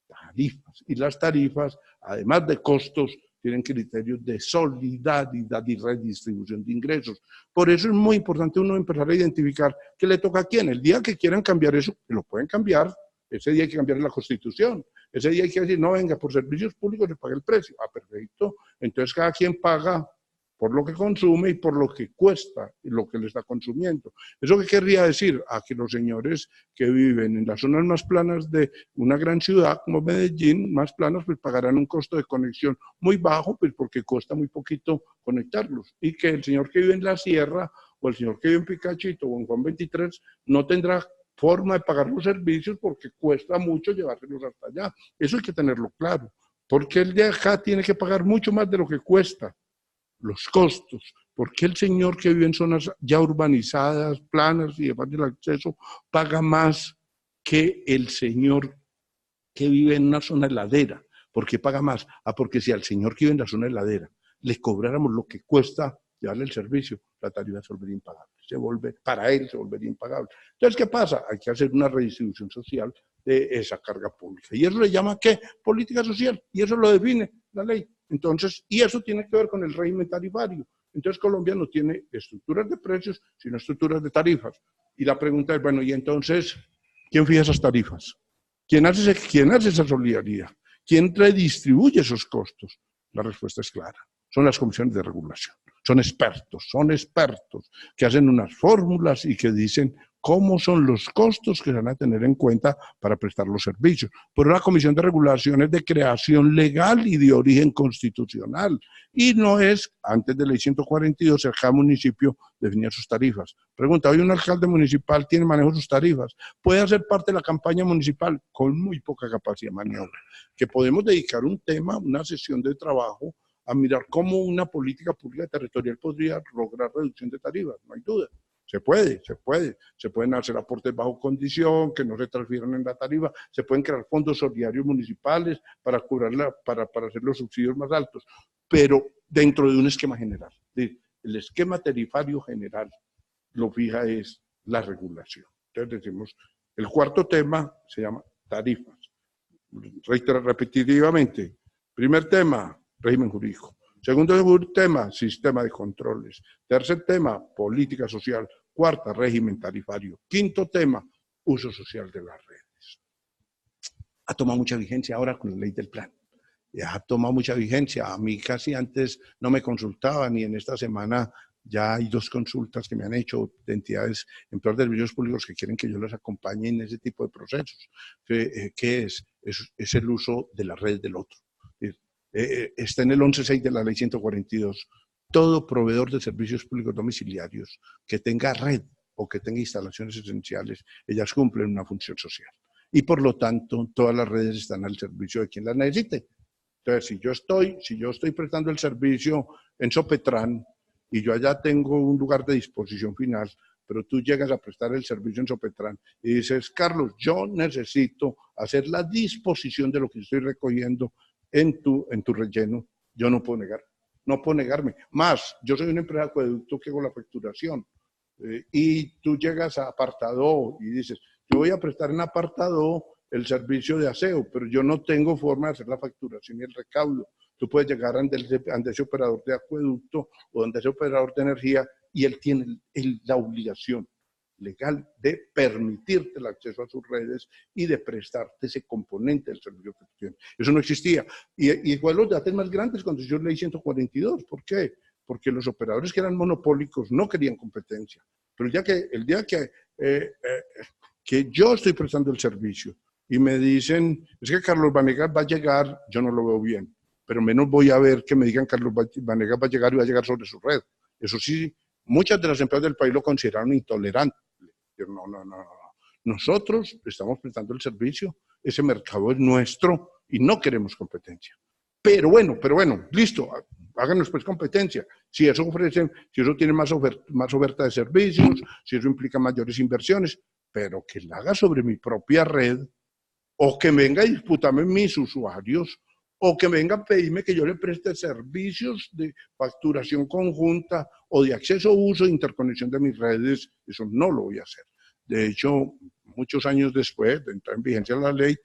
tarifas. Y las tarifas, además de costos, tienen criterios de solidaridad y redistribución de ingresos. Por eso es muy importante uno empezar a identificar qué le toca a quién. El día que quieran cambiar eso, que lo pueden cambiar, ese día hay que cambiar la Constitución. Ese día hay que decir, no, venga, por servicios públicos se paga el precio. Ah, perfecto. Entonces cada quien paga por lo que consume y por lo que cuesta y lo que le está consumiendo. ¿Eso qué querría decir? A que los señores que viven en las zonas más planas de una gran ciudad como Medellín, más planas, pues pagarán un costo de conexión muy bajo, pues porque cuesta muy poquito conectarlos. Y que el señor que vive en la sierra o el señor que vive en Picachito o en Juan 23 no tendrá forma de pagar los servicios porque cuesta mucho llevárselos hasta allá. Eso hay que tenerlo claro. Porque el de acá tiene que pagar mucho más de lo que cuesta. Los costos, porque el señor que vive en zonas ya urbanizadas, planas y de fácil acceso, paga más que el señor que vive en una zona heladera. ¿Por qué paga más? Porque si al señor que vive en la zona heladera le cobráramos lo que cuesta llevarle el servicio, la tarifa se volvería impagable. Para él se volvería impagable. Entonces, ¿qué pasa? Hay que hacer una redistribución social de esa carga pública. ¿Y eso le llama qué? Política social. Y eso lo define la ley. Entonces, y eso tiene que ver con el régimen tarifario. Entonces, Colombia no tiene estructuras de precios, sino estructuras de tarifas. Y la pregunta es, bueno, ¿y entonces quién fija esas tarifas? ¿Quién hace esa solidaridad? ¿Quién redistribuye esos costos? La respuesta es clara. Son las comisiones de regulación. Son expertos que hacen unas fórmulas y que dicen cómo son los costos que se van a tener en cuenta para prestar los servicios. Por la Comisión de Regulación es de creación legal y de origen constitucional. Y no es, antes de la ley 142, el cada municipio definía sus tarifas. Pregunta, ¿hoy un alcalde municipal tiene manejo de sus tarifas? ¿Puede hacer parte de la campaña municipal? Con muy poca capacidad de maniobra. Que podemos dedicar un tema, una sesión de trabajo, a mirar cómo una política pública territorial podría lograr reducción de tarifas, no hay duda. Se pueden hacer aportes bajo condición, que no se transfieran en la tarifa, se pueden crear fondos solidarios municipales para para hacer los subsidios más altos, pero dentro de un esquema general. El esquema tarifario general lo fija es la regulación. Entonces decimos, el cuarto tema se llama tarifas. Reitero repetitivamente, primer tema, régimen jurídico. Segundo tema, sistema de controles. Tercer tema, política social. Cuarta, régimen tarifario. Quinto tema, uso social de las redes. Ha tomado mucha vigencia ahora con la ley del plan. Ha tomado mucha vigencia. A mí casi antes no me consultaban y en esta semana ya hay 2 consultas que me han hecho de entidades empleados de servicios públicos que quieren que yo les acompañe en ese tipo de procesos. ¿Qué es? Es el uso de la red del otro. Está en el 11.6 de la ley 142. Todo proveedor de servicios públicos domiciliarios que tenga red o que tenga instalaciones esenciales, ellas cumplen una función social. Y por lo tanto, todas las redes están al servicio de quien las necesite. Entonces, si yo estoy prestando el servicio en Sopetrán y yo allá tengo un lugar de disposición final, pero tú llegas a prestar el servicio en Sopetrán y dices, Carlos, yo necesito hacer la disposición de lo que estoy recogiendo en tu relleno, yo no puedo negarme. Más, yo soy una empresa de acueducto que hago la facturación y tú llegas a Apartado y dices, yo voy a prestar en Apartado el servicio de aseo, pero yo no tengo forma de hacer la facturación y el recaudo. Tú puedes llegar ante ese operador de acueducto o ante ese operador de energía y él tiene la obligación legal de permitirte el acceso a sus redes y de prestarte ese componente del servicio que tiene. Eso no existía. Y igual los datos más grandes cuando yo leí 142. ¿Por qué? Porque los operadores que eran monopólicos no querían competencia. Pero el día que yo estoy prestando el servicio y me dicen, es que Carlos Vanegas va a llegar, yo no lo veo bien, pero menos voy a ver que me digan Carlos Vanegas va a llegar y va a llegar sobre su red. Eso sí, muchas de las empresas del país lo consideraron intolerante. No. Nosotros estamos prestando el servicio, ese mercado es nuestro y no queremos competencia. Pero bueno, listo, háganos pues competencia. Si eso tiene más oferta de servicios, si eso implica mayores inversiones, pero que la haga sobre mi propia red, o que venga a disputarme mis usuarios, o que venga a pedirme que yo le preste servicios de facturación conjunta o de acceso, uso e interconexión de mis redes, eso no lo voy a hacer. De hecho, muchos años después de entrar en vigencia la ley,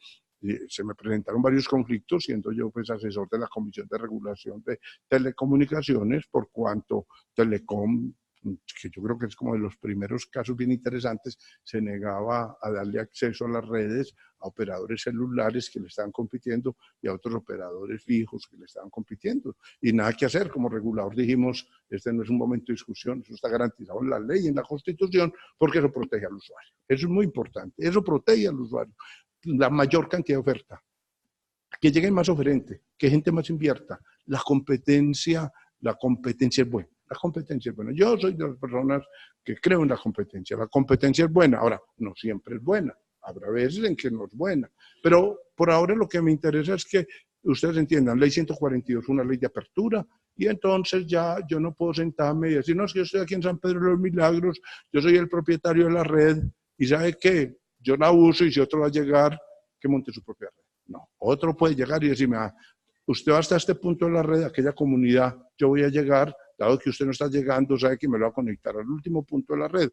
se me presentaron varios conflictos, siendo yo pues asesor de la Comisión de Regulación de Telecomunicaciones, por cuanto Telecom, que yo creo que es como de los primeros casos bien interesantes, se negaba a darle acceso a las redes a operadores celulares que le estaban compitiendo y a otros operadores fijos que le estaban compitiendo. Y nada que hacer, como regulador dijimos, este no es un momento de discusión, eso está garantizado en la ley y en la Constitución, porque eso protege al usuario. Eso es muy importante, eso protege al usuario. La mayor cantidad de oferta, que llegue más oferente, que gente más invierta. La competencia es buena. La competencia es buena. Yo soy de las personas que creo en la competencia. La competencia es buena. Ahora, no siempre es buena. Habrá veces en que no es buena. Pero por ahora lo que me interesa es que ustedes entiendan, ley 142 es una ley de apertura y entonces ya yo no puedo sentarme y decir, no, es que yo estoy aquí en San Pedro de los Milagros, yo soy el propietario de la red y ¿sabe qué? Yo la uso y si otro va a llegar, que monte su propia red. No, otro puede llegar y decirme, usted va hasta este punto de la red, aquella comunidad, yo voy a llegar, dado que usted no está llegando, sabe que me lo va a conectar al último punto de la red.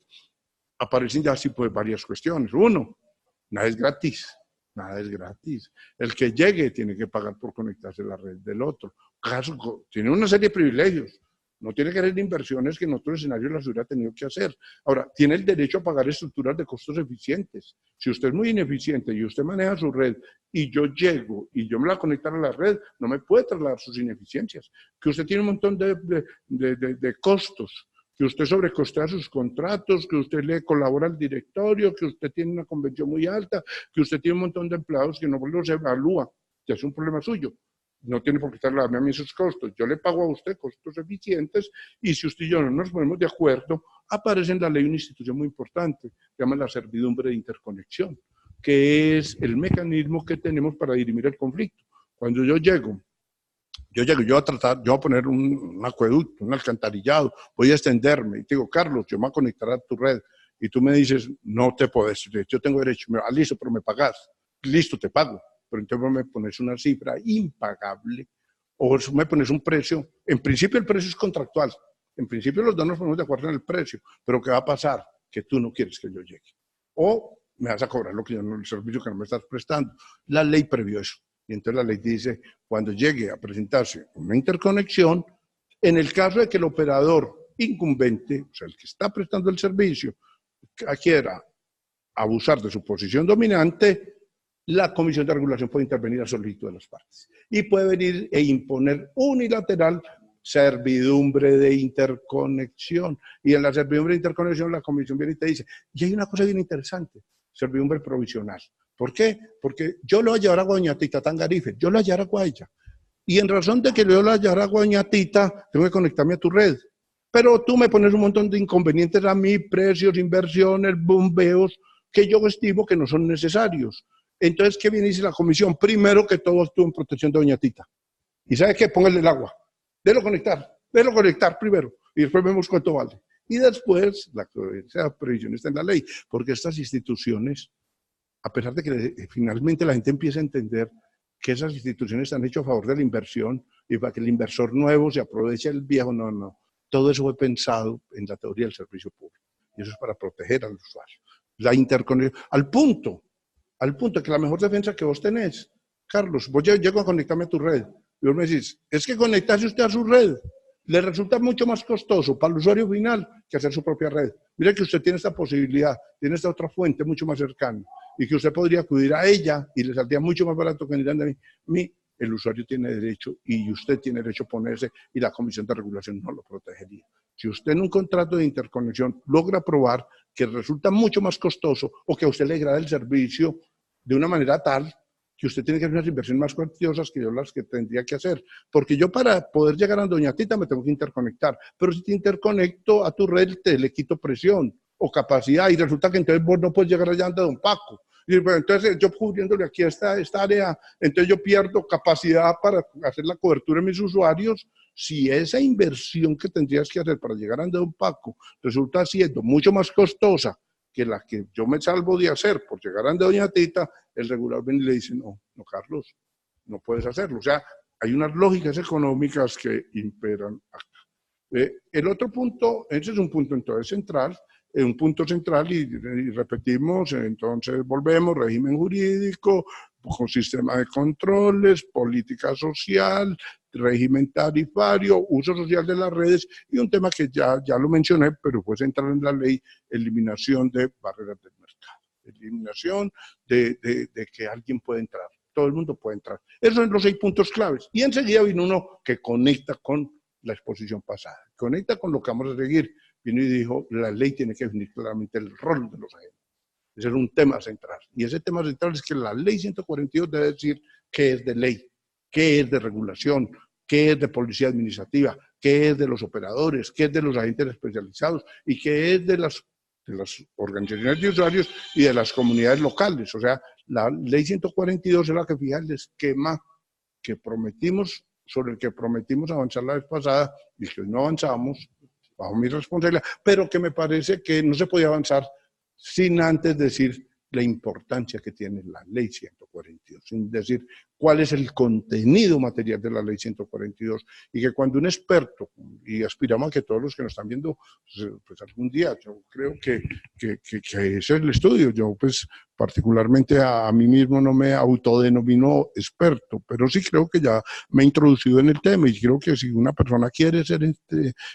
Aparecen ya así pues varias cuestiones. Uno, nada es gratis. El que llegue tiene que pagar por conectarse a la red del otro. Tiene una serie de privilegios. No tiene que hacer inversiones que en otros escenarios las hubiera tenido que hacer. Ahora, tiene el derecho a pagar estructuras de costos eficientes. Si usted es muy ineficiente y usted maneja su red y yo llego y yo me la conecto a la red, no me puede trasladar sus ineficiencias. Que usted tiene un montón de costos que usted sobrecostea sus contratos, que usted le colabora al directorio, que usted tiene una convención muy alta, que usted tiene un montón de empleados que no los evalúa, que es un problema suyo. No tiene por qué estarle a mí sus costos. Yo le pago a usted costos eficientes y si usted y yo no nos ponemos de acuerdo, aparece en la ley una institución muy importante, que llama la servidumbre de interconexión, que es el mecanismo que tenemos para dirimir el conflicto. Cuando yo voy a tratar, yo voy a poner un acueducto, un alcantarillado, voy a extenderme y te digo, Carlos, yo me voy a conectar a tu red y tú me dices, no te puedes, yo tengo derecho, listo, pero me pagas, listo, te pago, pero entonces me pones una cifra impagable o me pones un precio, en principio el precio es contractual, en principio los dos nos ponemos de acuerdo en el precio, pero ¿qué va a pasar? Que tú no quieres que yo llegue o me vas a cobrar lo que yo no, el servicio que no me estás prestando. La ley previó eso. Y entonces la ley dice, cuando llegue a presentarse una interconexión, en el caso de que el operador incumbente, o sea, el que está prestando el servicio, quiera abusar de su posición dominante, la Comisión de Regulación puede intervenir a solicitud de las partes. Y puede venir e imponer unilateral servidumbre de interconexión. Y en la servidumbre de interconexión la Comisión viene y te dice, y hay una cosa bien interesante, servidumbre provisional. ¿Por qué? Porque yo le voy a llevar agua a doña Tita Tangarife, yo le voy a llevar agua a ella. Y en razón de que le voy a llevar agua a doña Tita, tengo que conectarme a tu red. Pero tú me pones un montón de inconvenientes a mí, precios, inversiones, bombeos, que yo estimo que no son necesarios. Entonces, ¿qué viene y dice la comisión? Primero que todo actúa en protección de doña Tita. ¿Y sabe qué? Póngale el agua. Délo conectar primero. Y después vemos cuánto vale. Y después, esa previsión está en la ley, porque estas instituciones, a pesar de que finalmente la gente empieza a entender que esas instituciones han hecho a favor de la inversión y para que el inversor nuevo se aproveche el viejo, no. Todo eso fue pensado en la teoría del servicio público. Y eso es para proteger al usuario. La interconexión, al punto que la mejor defensa que vos tenés, Carlos, vos llego a conectarme a tu red y vos me decís, es que conectarse usted a su red le resulta mucho más costoso para el usuario final que hacer su propia red. Mire que usted tiene esta posibilidad, tiene esta otra fuente mucho más cercana y que usted podría acudir a ella y le saldría mucho más barato que venir a mí. El usuario tiene derecho y usted tiene derecho a ponerse y la Comisión de Regulación no lo protegería. Si usted en un contrato de interconexión logra probar que resulta mucho más costoso o que a usted le agrada el servicio de una manera tal que usted tiene que hacer unas inversiones más cuantiosas que yo las que tendría que hacer. Porque yo para poder llegar a doña Tita me tengo que interconectar, pero si te interconecto a tu red le quito presión o capacidad y resulta que entonces vos no puedes llegar allá ante don Paco. Y bueno, entonces yo cubriéndole aquí esta área, entonces yo pierdo capacidad para hacer la cobertura de mis usuarios. Si esa inversión que tendrías que hacer para llegar a don Paco resulta siendo mucho más costosa que la que yo me salvo de hacer por llegar a doña Tita, el regulador viene y le dice, no, Carlos, no puedes hacerlo. O sea, hay unas lógicas económicas que imperan acá. El otro punto, ese es un punto entonces central, un punto central y repetimos, entonces volvemos, régimen jurídico, con sistema de controles, política social, régimen tarifario, uso social de las redes y un tema que ya lo mencioné, pero fue central en la ley, eliminación de barreras del mercado, eliminación de que alguien pueda entrar, todo el mundo puede entrar. Esos son los 6 puntos claves. Y enseguida vino uno que conecta con la exposición pasada, conecta con lo que vamos a seguir. Vino y dijo, la ley tiene que definir claramente el rol de los agentes. Ese es un tema central. Y ese tema central es que la ley 142 debe decir qué es de ley, qué es de regulación, qué es de policía administrativa, qué es de los operadores, qué es de los agentes especializados y qué es de las organizaciones de usuarios y de las comunidades locales. O sea, la ley 142 es la que fija el esquema que prometimos, sobre el que prometimos avanzar la vez pasada y que hoy no avanzamos, bajo mi responsabilidad, pero que me parece que no se podía avanzar sin antes decir la importancia que tiene la ley 142, sin decir cuál es el contenido material de la ley 142 y que cuando un experto, y aspiramos a que todos los que nos están viendo, pues algún día, yo creo que ese es el estudio, yo pues particularmente a mí mismo no me autodenomino experto, pero sí creo que ya me he introducido en el tema y creo que si una persona quiere ser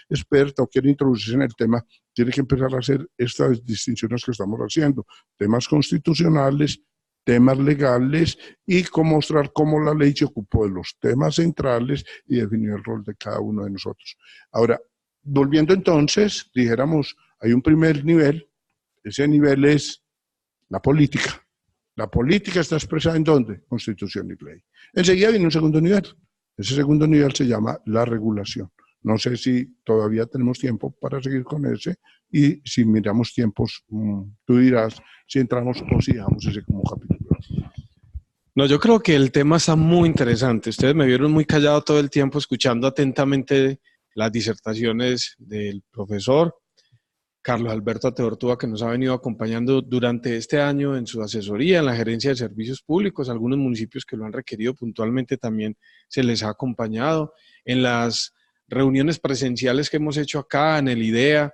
experta o quiere introducirse en el tema, tiene que empezar a hacer estas distinciones que estamos haciendo, temas constitucionales, temas legales y mostrar cómo la ley se ocupó de los temas centrales y definió el rol de cada uno de nosotros. Ahora, volviendo entonces, dijéramos, hay un primer nivel, ese nivel es la política. La política está expresada ¿en dónde? Constitución y ley. Enseguida viene un segundo nivel. Ese segundo nivel se llama la regulación. No sé si todavía tenemos tiempo para seguir con ese y si miramos tiempos, tú dirás si entramos o si dejamos ese como capítulo. No, yo creo que el tema está muy interesante. Ustedes me vieron muy callado todo el tiempo escuchando atentamente las disertaciones del profesor Carlos Alberto Ateortúa, que nos ha venido acompañando durante este año en su asesoría, en la gerencia de servicios públicos. Algunos municipios que lo han requerido puntualmente también se les ha acompañado. En las reuniones presenciales que hemos hecho acá, en el IDEA,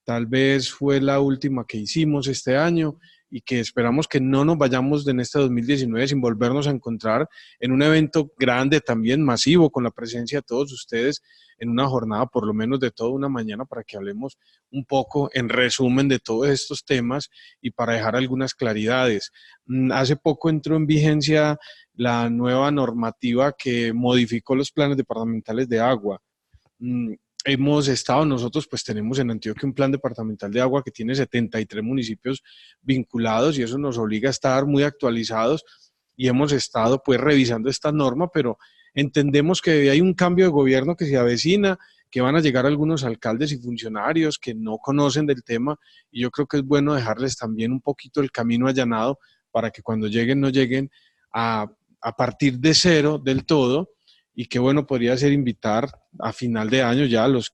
tal vez fue la última que hicimos este año y que esperamos que no nos vayamos en este 2019 sin volvernos a encontrar en un evento grande también, masivo, con la presencia de todos ustedes en una jornada por lo menos de toda una mañana para que hablemos un poco en resumen de todos estos temas y para dejar algunas claridades. Hace poco entró en vigencia la nueva normativa que modificó los planes departamentales de agua. Hemos estado, nosotros pues tenemos en Antioquia un plan departamental de agua que tiene 73 municipios vinculados y eso nos obliga a estar muy actualizados y hemos estado pues revisando esta norma, pero entendemos que hay un cambio de gobierno que se avecina, que van a llegar algunos alcaldes y funcionarios que no conocen del tema y yo creo que es bueno dejarles también un poquito el camino allanado para que cuando lleguen no lleguen a partir de cero del todo. Y qué bueno podría ser invitar a final de año ya a los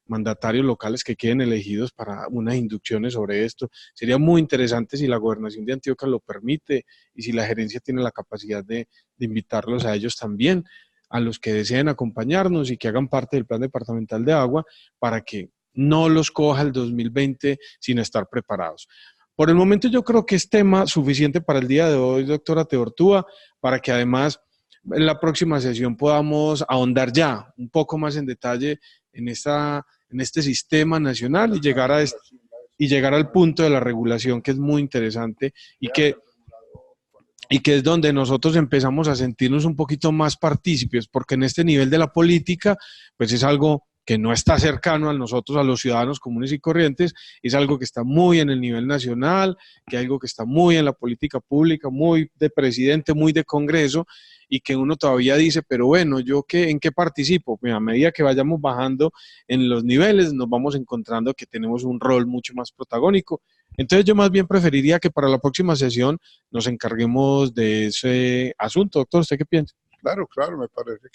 mandatarios locales que queden elegidos para unas inducciones sobre esto. Sería muy interesante si la gobernación de Antioquia lo permite y si la gerencia tiene la capacidad de invitarlos a ellos también, a los que deseen acompañarnos y que hagan parte del plan departamental de agua para que no los coja el 2020 sin estar preparados. Por el momento yo creo que es tema suficiente para el día de hoy, doctora Ateortúa, para que además en la próxima sesión podamos ahondar ya un poco más en detalle en este sistema nacional y llegar al punto de la regulación, que es muy interesante y que es donde nosotros empezamos a sentirnos un poquito más partícipes, porque en este nivel de la política, pues es algo que no está cercano a nosotros, a los ciudadanos comunes y corrientes, es algo que está muy en el nivel nacional, que es algo que está muy en la política pública, muy de presidente, muy de Congreso, y que uno todavía dice, pero bueno, ¿yo en qué participo? Pues a medida que vayamos bajando en los niveles, nos vamos encontrando que tenemos un rol mucho más protagónico. Entonces yo más bien preferiría que para la próxima sesión nos encarguemos de ese asunto. Doctor, ¿usted qué piensa? Claro, claro, me parece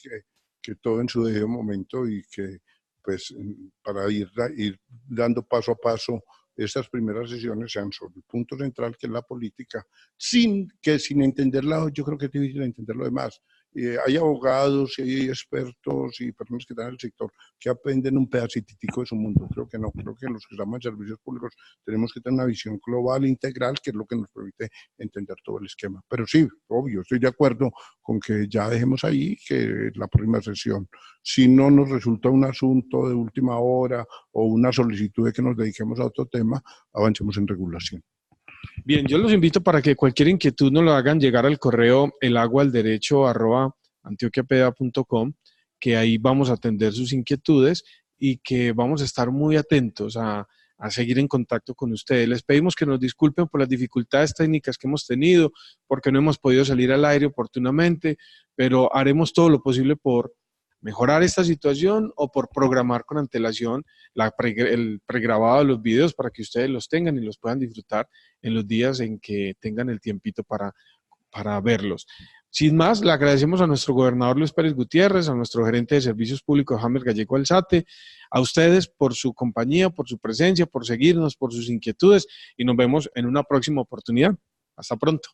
que todo en su debido momento y que pues para ir dando paso a paso estas primeras sesiones sean sobre el punto central que es la política, sin entenderla, yo creo que es difícil entender lo demás. Hay abogados y hay expertos y personas que están en el sector que aprenden un pedacitico de su mundo. Creo que no, creo que los que estamos en servicios públicos tenemos que tener una visión global, integral, que es lo que nos permite entender todo el esquema. Pero sí, obvio, estoy de acuerdo con que ya dejemos ahí que la próxima sesión, si no nos resulta un asunto de última hora o una solicitud de que nos dediquemos a otro tema, avancemos en regulación. Bien, yo los invito para que cualquier inquietud nos lo hagan llegar al correo elagualderecho@antioquiapda.com, que ahí vamos a atender sus inquietudes y que vamos a estar muy atentos a seguir en contacto con ustedes. Les pedimos que nos disculpen por las dificultades técnicas que hemos tenido, porque no hemos podido salir al aire oportunamente, pero haremos todo lo posible por mejorar esta situación o por programar con antelación el pregrabado de los videos para que ustedes los tengan y los puedan disfrutar en los días en que tengan el tiempito para verlos. Sin más, le agradecemos a nuestro gobernador Luis Pérez Gutiérrez, a nuestro gerente de servicios públicos James Gallego Alzate, a ustedes por su compañía, por su presencia, por seguirnos, por sus inquietudes y nos vemos en una próxima oportunidad. Hasta pronto.